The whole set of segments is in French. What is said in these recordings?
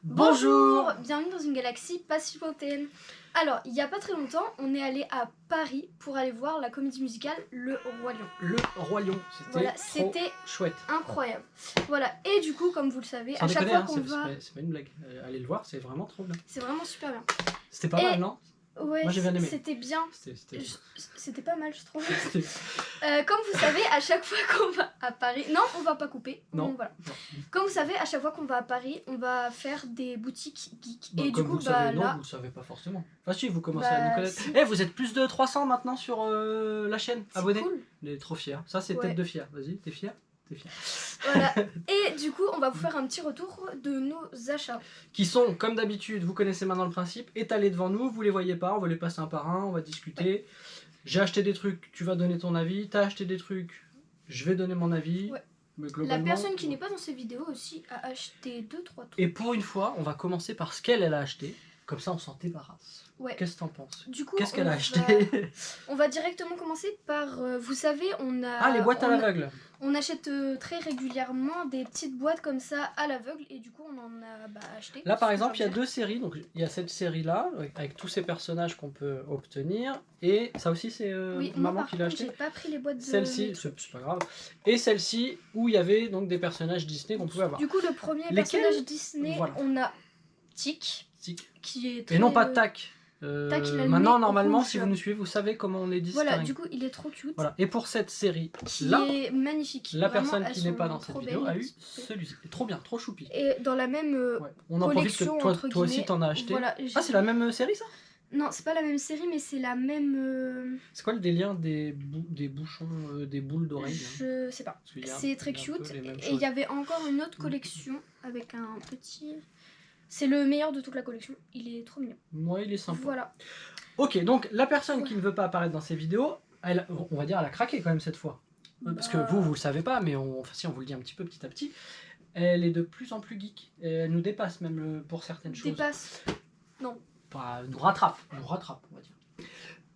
Bonjour, bienvenue dans une galaxie pas si lointaine. Alors, il n'y a pas très longtemps, on est allé à Paris pour aller voir la comédie musicale Le Roi Lion. Le Roi Lion, c'était chouette. Incroyable. Voilà, et du coup, comme vous le savez, Sans à chaque déconner, fois qu'on va... c'est pas une blague. Allez le voir, c'est vraiment trop bien. C'est vraiment super bien. C'était pas mal, non? Ouais, moi j'ai bien aimé. C'était bien. C'était pas mal, je trouve. C'était- Comme vous savez, à chaque fois qu'on va à Paris... Non, on va pas couper. Non. Voilà. Comme vous savez, à chaque fois qu'on va à Paris, on va faire des boutiques geeks. Bah, et comme du coup, vous le savez, là... non, vous le savez pas forcément. Enfin si, vous commencez à nous connaître. Si. Eh, vous êtes plus de 300 maintenant sur la chaîne, abonnés. Cool. On est trop fiers. Ça c'est Ouais. tête de fier. Vas-y, t'es fier? T'es fier. Voilà. Et du coup, on va vous faire un petit retour de nos achats. Qui sont, comme d'habitude, vous connaissez maintenant le principe, étalés devant nous, vous les voyez pas, on va les passer un par un, on va discuter. Ouais. J'ai acheté des trucs, tu vas donner ton avis, t'as acheté des trucs, je vais donner mon avis. Ouais. Mais la personne qui n'est pas dans ces vidéos aussi a acheté 2-3 trucs. Et pour une fois, on va commencer par ce qu'elle a acheté, comme ça on s'en débarrasse. Ouais. Qu'est-ce que t'en penses? Du coup, qu'est-ce qu'elle a acheté? On va directement commencer par, vous savez, on a... Ah, les boîtes à l'aveugle. On achète très régulièrement des petites boîtes comme ça à l'aveugle et du coup on en a acheté. Là par exemple il y a deux séries, donc il y a cette série là avec tous ces personnages qu'on peut obtenir et ça aussi c'est oui, maman qui l'a acheté. J'ai pas pris les boîtes de... Celle-ci, c'est pas grave. Et celle-ci où il y avait donc des personnages Disney qu'on pouvait avoir. Du coup le premier personnage Disney, voilà. On a Tic, qui est très... Et non pas Tac. Maintenant, normalement, rouge. Si vous nous suivez, vous savez comment on les distingue. Voilà, du coup, il est trop cute. Voilà. Et pour cette série, qui est magnifique. La personne qui n'est pas dans cette vidéo a eu celui-ci. Trop bien, trop choupi. Et dans la même on en profite que toi aussi t'en as acheté. Voilà, ah, c'est la même série ça? Non, c'est pas la même série, mais c'est la même... C'est quoi le délire des bouchons, des boules d'oreilles? Je sais pas. C'est très cute. Et il y avait encore une autre collection avec un petit... C'est le meilleur de toute la collection. Il est trop mignon. Ouais, il est sympa. Voilà. Ok, donc la personne qui ne veut pas apparaître dans ces vidéos, on va dire elle a craqué quand même cette fois. Parce que vous le savez pas, mais on vous le dit un petit peu petit à petit. Elle est de plus en plus geek. Elle nous dépasse même pour certaines choses. Dépasse? Non. Nous rattrape, on va dire.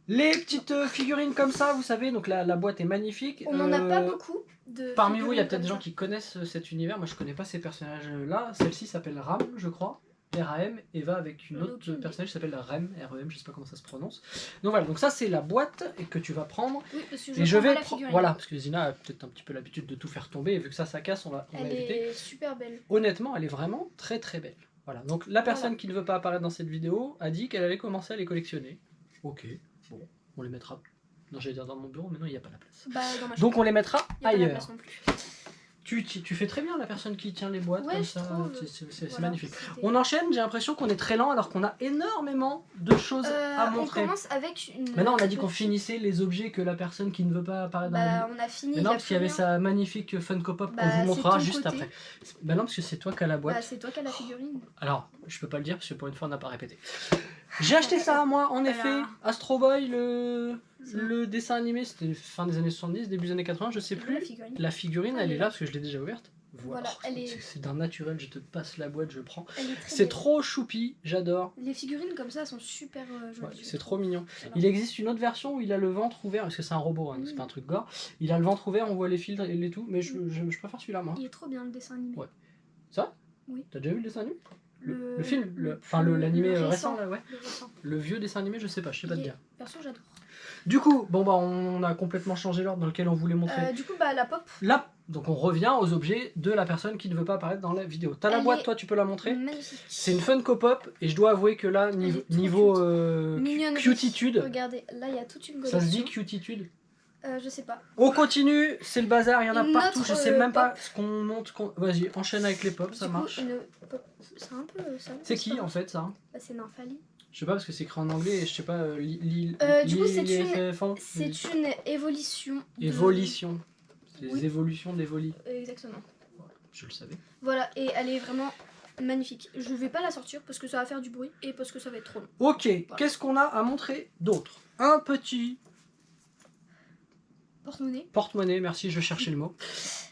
Les petites figurines comme ça, vous savez, donc la boîte est magnifique. On n'en a pas beaucoup. Parmi vous, il y a peut-être des gens qui connaissent cet univers. Moi, je connais pas ces personnages-là. Celle-ci s'appelle Ram, je crois. R-A-M, et va avec une autre personnage qui s'appelle Rem, R-E-M, je sais pas comment ça se prononce. Donc voilà, donc ça c'est la boîte que tu vas prendre. Oui, parce que et je vais voilà, parce que Zina a peut-être un petit peu l'habitude de tout faire tomber, et vu que ça casse, on va éviter. Elle est super belle. Honnêtement, elle est vraiment très très belle. Voilà, donc la personne qui ne veut pas apparaître dans cette vidéo a dit qu'elle allait commencer à les collectionner. Ok, bon, on les mettra. Non, j'allais dire dans mon bureau, mais non, il n'y a pas la place. Donc on les mettra ailleurs. Tu fais très bien la personne qui tient les boîtes comme ça, c'est magnifique. On enchaîne, j'ai l'impression qu'on est très lent alors qu'on a énormément de choses à montrer. On commence avec une... Maintenant on a dit qu'on finissait les objets que la personne qui ne veut pas apparaître dans la vidéo. On a fini. Maintenant parce qu'il y avait sa magnifique Funko Pop qu'on vous montrera juste après. Maintenant parce que c'est toi qui as la boîte. C'est toi qui as la figurine. Alors, je peux pas le dire parce que pour une fois on n'a pas répété. J'ai acheté ça moi, en effet, Astro Boy, le dessin animé, c'était fin des années 70, début des années 80, je sais plus. La figurine, elle est là parce que je l'ai déjà ouverte. Voilà, c'est d'un naturel, je te passe la boîte, je prends. C'est trop choupi, j'adore. Les figurines comme ça sont super jolies. C'est trop mignon. Voilà. Il existe une autre version où il a le ventre ouvert, parce que c'est un robot, hein, c'est pas un truc gore. Il a le ventre ouvert, on voit les fils et les tout, mais je préfère celui-là moi. Il est trop bien le dessin animé. Ouais. Ça? Oui. T'as déjà vu le dessin animé? Le film, l'animé récent là, ouais. Le vieux dessin animé, je sais pas te dire. Perso, j'adore. Du coup, bon bah on a complètement changé l'ordre dans lequel on voulait montrer. Du coup, la pop. Là, donc on revient aux objets de la personne qui ne veut pas apparaître dans la vidéo. T'as la boîte, toi tu peux la montrer. C'est une Funko Pop et je dois avouer que là, niveau cutitude. Regardez, là il y a toute une collection. Ça se dit cutitude? Je sais pas. On continue, c'est le bazar, il y en a partout, je sais même pas ce qu'on monte. Vas-y, enchaîne avec les pops, ça marche. C'est un peu ça. C'est qui en fait ça? C'est Nymphalie. Je sais pas parce que c'est écrit en anglais et je sais pas. Du coup, c'est une évolution. Évolution. Les évolutions d'Evoli. Exactement. Je le savais. Voilà, et elle est vraiment magnifique. Je vais pas la sortir parce que ça va faire du bruit et parce que ça va être trop long. Ok, voilà. Qu'est-ce qu'on a à montrer d'autre? Un petit porte-monnaie. Porte-monnaie, merci, je cherchais le mot.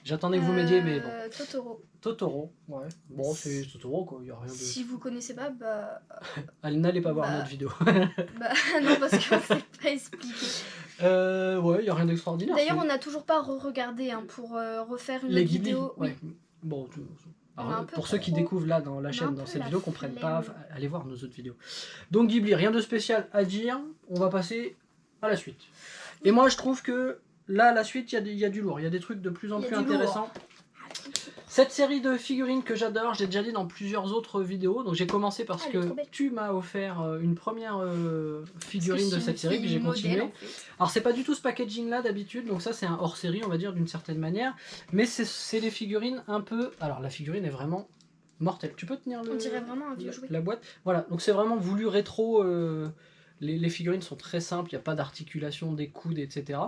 J'attendais que vous m'aidiez, mais bon. Totoro. Totoro, ouais. Bon, c'est Totoro, quoi. Il y a rien de... Si vous connaissez pas, Allez, n'allez pas voir notre vidéo. Non, parce qu'on sait pas expliquer. Ouais, il y a rien d'extraordinaire. D'ailleurs, on n'a toujours pas re-regardé pour refaire une autre vidéo. Ouais. Bon, Alors, pour ceux qui découvrent là dans la chaîne, dans cette vidéo, comprennent pas, allez voir nos autres vidéos. Donc Ghibli, rien de spécial à dire, on va passer à la suite. Et moi je trouve que là, la suite, il y a du lourd, il y a des trucs de plus en plus intéressants. Cette série de figurines que j'adore, je l'ai déjà dit dans plusieurs autres vidéos. Donc j'ai commencé parce que tu m'as offert une première figurine de cette série, puis j'ai continué. En fait. Alors c'est pas du tout ce packaging là d'habitude, donc ça c'est un hors série on va dire d'une certaine manière. Mais c'est des figurines un peu... Alors la figurine est vraiment mortelle. Tu peux tenir on dirait vraiment un vieux jouet. La boîte. Voilà, donc c'est vraiment voulu rétro... Les figurines sont très simples, il n'y a pas d'articulation des coudes, etc.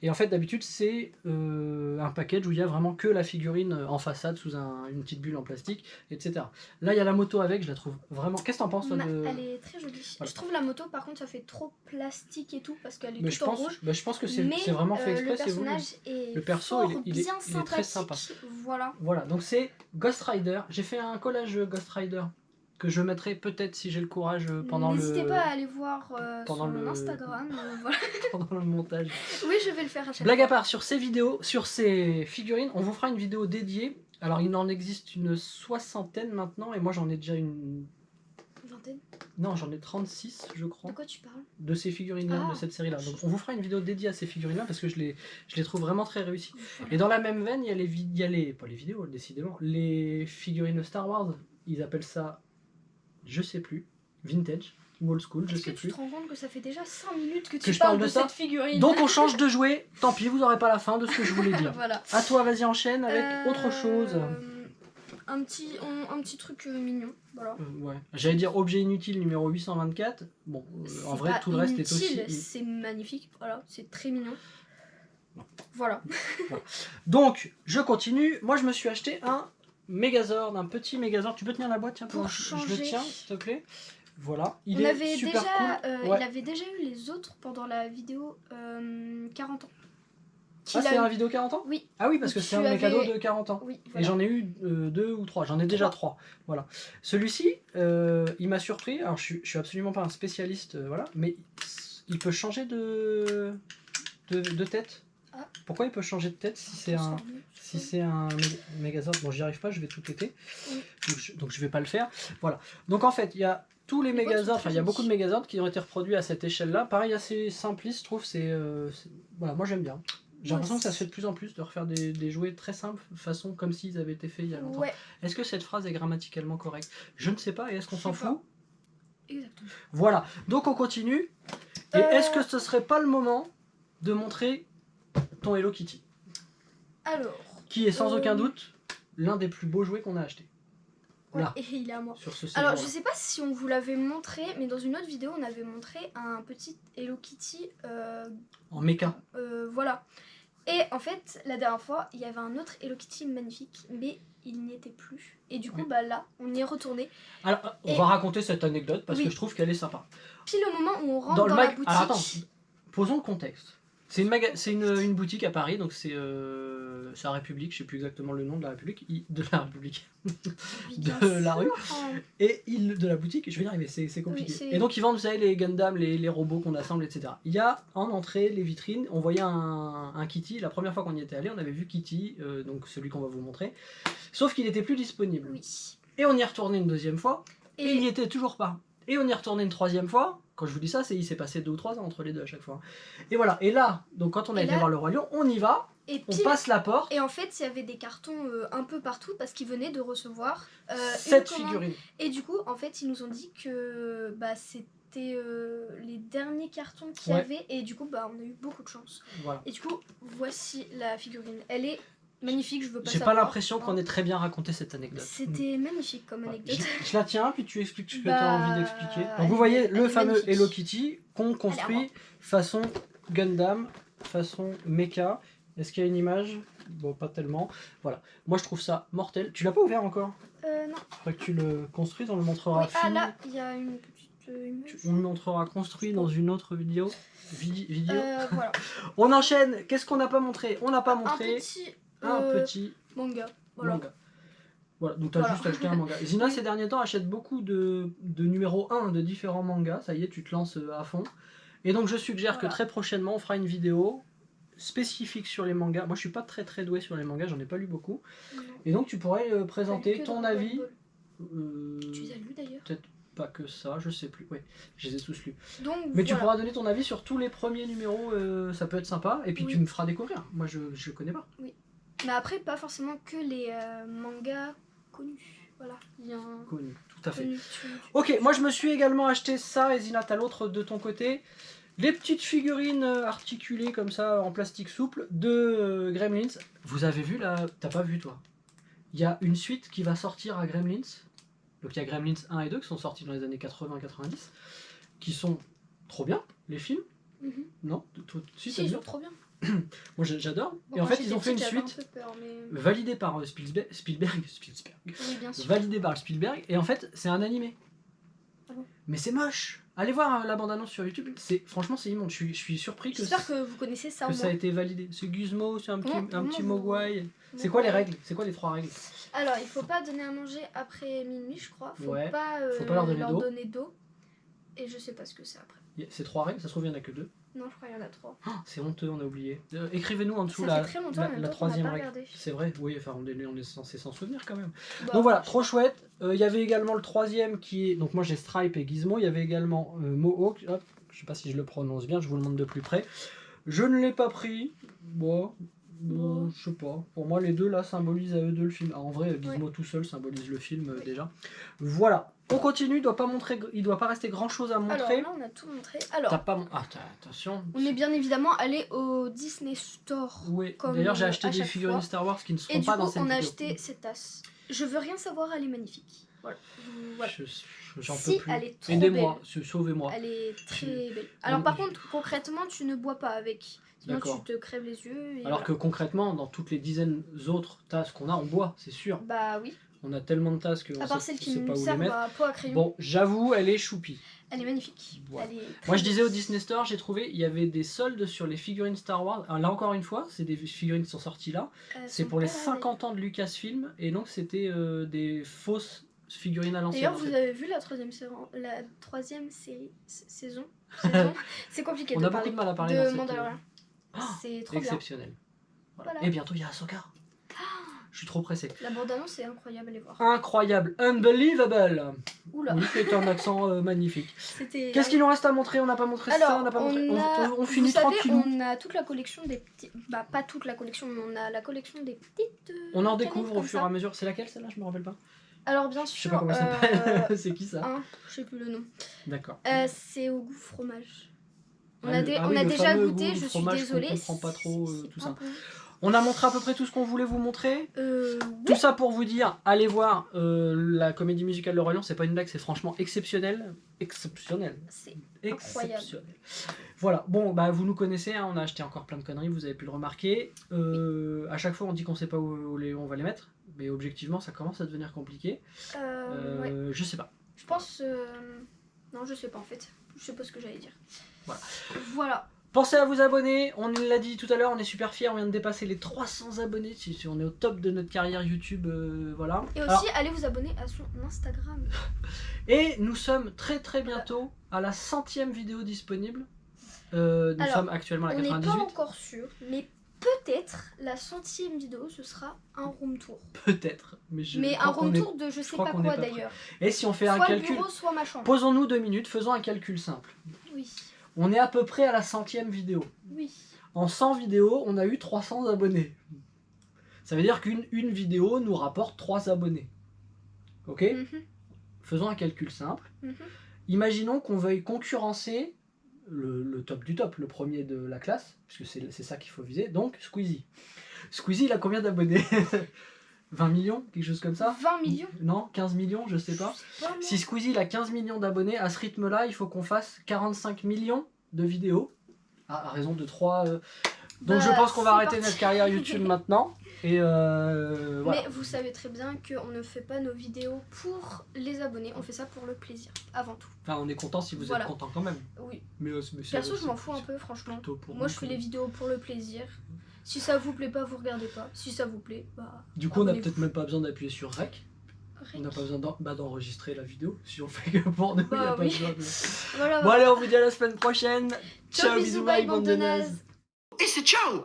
Et en fait, d'habitude, c'est un package où il y a vraiment que la figurine en façade sous une petite bulle en plastique, etc. Là, il y a la moto avec, je la trouve vraiment... Qu'est-ce que t'en penses, toi, Elle est très jolie. Voilà. Je trouve la moto, par contre, ça fait trop plastique et tout, parce qu'elle est toute en rouge. Je pense que c'est vraiment fait exprès. Le personnage le perso, il est très sympa. Voilà, donc c'est Ghost Rider. J'ai fait un collage Ghost Rider que je mettrai peut-être si j'ai le courage pendant N'hésitez pas à aller voir sur mon Instagram. Voilà. Pendant le montage. Oui, je vais le faire à chaque Blague à part, sur ces vidéos, sur ces figurines, on vous fera une vidéo dédiée. Alors, il en existe une 60aine maintenant, et moi j'en ai déjà une... Vingtaine? Non, j'en ai 36, je crois. De quoi tu parles? De ces figurines-là, de cette série-là. Donc, on vous fera une vidéo dédiée à ces figurines-là parce que je les trouve vraiment très réussies. Voilà. Et dans la même veine, il y a les... Pas les vidéos, décidément. Les figurines Star Wars, ils appellent ça... Je sais plus, vintage ou old school, je sais plus. Tu te rends compte que ça fait déjà 5 minutes que tu parles de cette figurine? Donc on change de jouet, tant pis, vous n'aurez pas la fin de ce que je voulais dire. Voilà. À toi, vas-y, enchaîne avec autre chose. Un petit truc mignon, voilà. Ouais. J'allais dire objet inutile numéro 824. Bon, en vrai, tout le reste est aussi... C'est magnifique, voilà, c'est très mignon. Non. Voilà. Donc, je continue. Moi, je me suis acheté un Megazord, un petit Megazord. Tu peux tenir la boîte, tiens, pour changer. Je le tiens, s'il te plaît. Voilà, il est super cool. Il avait déjà eu les autres pendant la vidéo 40 ans. Ah, c'est un vidéo 40 ans? Oui. Ah oui, parce que c'est un de mes cadeaux de 40 ans. Oui, voilà. Et j'en ai eu 2 ou 3. J'en ai déjà 3. Voilà. Celui-ci, il m'a surpris. Alors, je suis absolument pas un spécialiste, voilà, mais il peut changer de tête. Ah. Pourquoi il peut changer de tête si c'est un Megazord? Bon, j'y arrive pas, je vais tout péter. Oui. Donc je vais pas le faire. Voilà. Donc en fait, il y a tous les Megazords, enfin il y a beaucoup de Megazords qui ont été reproduits à cette échelle-là. Pareil, assez simpliste, je trouve. Voilà, moi j'aime bien. J'ai l'impression que ça se fait de plus en plus de refaire des jouets très simples, façon comme s'ils avaient été faits il y a longtemps. Ouais. Est-ce que cette phrase est grammaticalement correcte? Je ne sais pas, et est-ce qu'on s'en fout? Exactement. Voilà, donc on continue. Et est-ce que ce serait pas le moment de montrer ton Hello Kitty? Alors, qui est sans aucun doute l'un des plus beaux jouets qu'on a acheté. Ouais, et il est à moi. Sur ce alors, je sais pas si on vous l'avait montré, mais dans une autre vidéo, on avait montré un petit Hello Kitty. En méca. Voilà. Et en fait, la dernière fois, il y avait un autre Hello Kitty magnifique, mais il n'y était plus. Et du coup, bah là, on y est retourné. Alors, on va raconter cette anecdote parce que je trouve qu'elle est sympa. Puis le moment où on rentre dans la boutique... Alors attends, posons le contexte. C'est une boutique à Paris, donc c'est la République, je sais plus exactement le nom de la République, de la République, de la rue, et de la boutique, je vais y arriver, c'est compliqué. Oui, et donc ils vendent, vous savez, les Gundam, les robots qu'on assemble, etc. Il y a en entrée, les vitrines, on voyait un Kitty, la première fois qu'on y était allé, on avait vu Kitty, donc celui qu'on va vous montrer, sauf qu'il n'était plus disponible. Oui. Et on y est retourné une deuxième fois, et il n'y était toujours pas. Et on y est retourné une troisième fois. Quand je vous dis ça, il s'est passé 2 ou 3 ans entre les deux à chaque fois. Et voilà. Et là, donc quand on a été voir le Roi Lion, on y va. Et on passe la porte. Et en fait, il y avait des cartons un peu partout parce qu'ils venaient de recevoir cette figurine. Et du coup, en fait, ils nous ont dit que c'était les derniers cartons qu'il y avait. Et du coup, on a eu beaucoup de chance. Voilà. Et du coup, voici la figurine. Elle est magnifique, je veux pas J'ai pas l'impression qu'on ait très bien raconté cette anecdote. C'était magnifique comme anecdote. Je la tiens, puis tu expliques ce que tu as envie d'expliquer. Donc vous voyez le fameux Hello Kitty qu'on construit façon Gundam, façon mecha. Est-ce qu'il y a une image? Bon, pas tellement. Voilà. Moi je trouve ça mortel. Tu l'as pas ouvert encore? Non. Faudrait que tu le construises, on le montrera fini. Ah là, il y a une petite image. On le montrera construit dans une autre vidéo. Voilà. On enchaîne. Qu'est-ce qu'on n'a pas montré? On n'a pas montré un petit manga. Voilà, donc tu as juste acheté un manga. Zina, ces derniers temps, achète beaucoup de numéro 1 de différents mangas. Ça y est, tu te lances à fond. Et donc, je suggère que très prochainement, on fera une vidéo spécifiques sur les mangas. Moi je suis pas très doué sur les mangas, j'en ai pas lu beaucoup. Non. Et donc tu pourrais présenter ton avis. Tu les as lus d'ailleurs? Peut-être pas que ça, je sais plus. Ouais, je les ai tous lus. Donc, mais tu pourras donner ton avis sur tous les premiers numéros, ça peut être sympa. Et puis tu me feras découvrir. Moi je connais pas. Oui. Mais après, pas forcément que les mangas connus. Voilà. Il y a un... Connu, tout à fait. Ok, moi je me suis également acheté ça, et Zina, t'as l'autre de ton côté. Les petites figurines articulées comme ça, en plastique souple, de Gremlins. Vous avez vu là? T'as pas vu toi? Il y a une suite qui va sortir à Gremlins. Donc il y a Gremlins 1 et 2 qui sont sortis dans les années 80-90, qui sont trop bien, les films. Non, tout de suite. Si, ils sont trop bien. Moi j'adore. Bon, et en fait ils ont fait une suite validée par Spielberg. Oui, bien sûr. Validée par Spielberg. Et en fait c'est un animé. Ah bon? Mais c'est moche. Allez voir la bande-annonce sur YouTube. Franchement c'est immonde. Je suis surpris que j'espère que vous connaissez ça. Que ça a été validé. C'est Gizmo, c'est un petit mogwai. C'est quoi les règles? C'est quoi les 3 règles? Alors il faut pas donner à manger après minuit, je crois. Faut faut pas leur donner d'eau. Et je sais pas ce que c'est après. C'est 3 règles, ça se trouve il y en a que 2. Non, je crois qu'il y en a 3. Oh, c'est honteux, on a oublié. Écrivez-nous en dessous la 3e règle. C'est vrai, oui, enfin on est censé s'en souvenir quand même. Bah, donc voilà, trop chouette. Il y avait également le 3e qui est. Donc moi j'ai Stripe et Gizmo. Il y avait également Mohawk. Hop, je sais pas si je le prononce bien, je vous le montre de plus près. Je ne l'ai pas pris. Bon, je sais pas. Pour moi, les deux là symbolisent à eux deux le film. Alors, en vrai, Gizmo tout seul symbolise le film déjà. Voilà. On continue, il doit pas rester grand chose à montrer. Alors là, on a tout montré. Alors, attention. On est bien évidemment allé au Disney Store. Oui, d'ailleurs j'ai acheté des figurines Star Wars qui ne seront pas dans cette vidéo. Et du coup, on a acheté cette tasse. Je veux rien savoir, elle est magnifique. Voilà. J'en peux plus. Elle est trop Aidez-moi, belle. sauvez-moi. Elle est très belle. Alors par contre, concrètement, tu ne bois pas avec. Sinon tu te crèves les yeux. Alors que concrètement, dans toutes les dizaines d'autres tasses qu'on a, on boit, c'est sûr. Bah oui. On a tellement de tasses qu'on à part celle qui nous servent à pot à crayon. Bon, j'avoue, elle est choupie. Elle est magnifique. Voilà. Elle est moi je disais au Disney Store, j'ai trouvé, il y avait des soldes sur les figurines Star Wars. Alors, là encore une fois, c'est des figurines qui sont sorties là. C'est pour les 50 ans de Lucasfilm. Et donc c'était des fausses figurines à l'ancienne. D'ailleurs, vous avez vu la troisième saison. C'est compliqué on de a parler beaucoup de mal à parler de Mandalorian. C'est trop exceptionnel. Voilà. Et bientôt il y a Ahsoka. Je suis trop pressé. La bande-annonce est incroyable, allez voir. Incroyable, unbelievable. Oula. Oui, c'est un accent magnifique. Qu'est-ce qu'il nous reste à montrer? On n'a pas montré ça, on n'a pas montré. On finit tranquille. On a toute la collection des petits. Bah, pas toute la collection, mais on a la collection des petites. On en découvre au fur et à mesure. C'est laquelle celle-là? Je me rappelle pas. Alors, bien sûr. Je sais pas comment ça s'appelle. C'est qui ça? Je sais plus le nom. D'accord. C'est au goût fromage. On a déjà goûté, je suis désolée. Je comprends pas trop tout ça. On a montré à peu près tout ce qu'on voulait vous montrer. Tout ça pour vous dire, allez voir la comédie musicale Le Roi Lion, c'est pas une blague, c'est franchement exceptionnel. Exceptionnel. C'est incroyable. Voilà, bon, bah vous nous connaissez, hein, on a acheté encore plein de conneries, vous avez pu le remarquer. À chaque fois on dit qu'on sait pas où on va les mettre, mais objectivement ça commence à devenir compliqué. Je sais pas. Je pense... Non, je sais pas en fait. Je sais pas ce que j'allais dire. Voilà. Pensez à vous abonner, on l'a dit tout à l'heure, on est super fiers, on vient de dépasser les 300 abonnés, on est au top de notre carrière YouTube, voilà. Et aussi, allez vous abonner à son Instagram. Et nous sommes très bientôt à la 100e vidéo disponible. Nous sommes actuellement à la 98. On n'est pas encore sûr, mais peut-être la 100e vidéo, ce sera un room tour. Peut-être, mais un room tour de je sais pas quoi d'ailleurs. Et si on fait un calcul, bureau, soit ma chambre. Posons-nous 2 minutes, faisons un calcul simple. Oui. On est à peu près à la 100e vidéo. Oui. En 100 vidéos, on a eu 300 abonnés. Ça veut dire qu'une vidéo nous rapporte 3 abonnés. Ok? Faisons un calcul simple. Imaginons qu'on veuille concurrencer le top du top, le premier de la classe, puisque c'est ça qu'il faut viser, donc Squeezie. Squeezie, il a combien d'abonnés? 20 millions, quelque chose comme ça? 20 millions? Non, 15 millions, je sais pas. Si Squeezie il a 15 millions d'abonnés, à ce rythme-là, il faut qu'on fasse 45 millions de vidéos, à raison de 3... Donc je pense qu'on va arrêter notre carrière YouTube maintenant. Et voilà. Mais vous savez très bien qu'on ne fait pas nos vidéos pour les abonnés, on fait ça pour le plaisir, avant tout. Enfin, on est content si vous êtes content quand même. Oui. Mais perso, je m'en fous un peu, franchement. Moi, je fais les vidéos pour le plaisir. Si ça vous plaît pas, vous regardez pas. Si ça vous plaît, bah... Du coup, on n'a peut-être même pas besoin d'appuyer sur REC. On n'a pas besoin d'enregistrer la vidéo. Si on fait que pour nous, il n'y a pas besoin de... Voilà, bon allez, on vous dit à la semaine prochaine. Ciao, bisous, bye, bande de nazes. Et c'est ciao.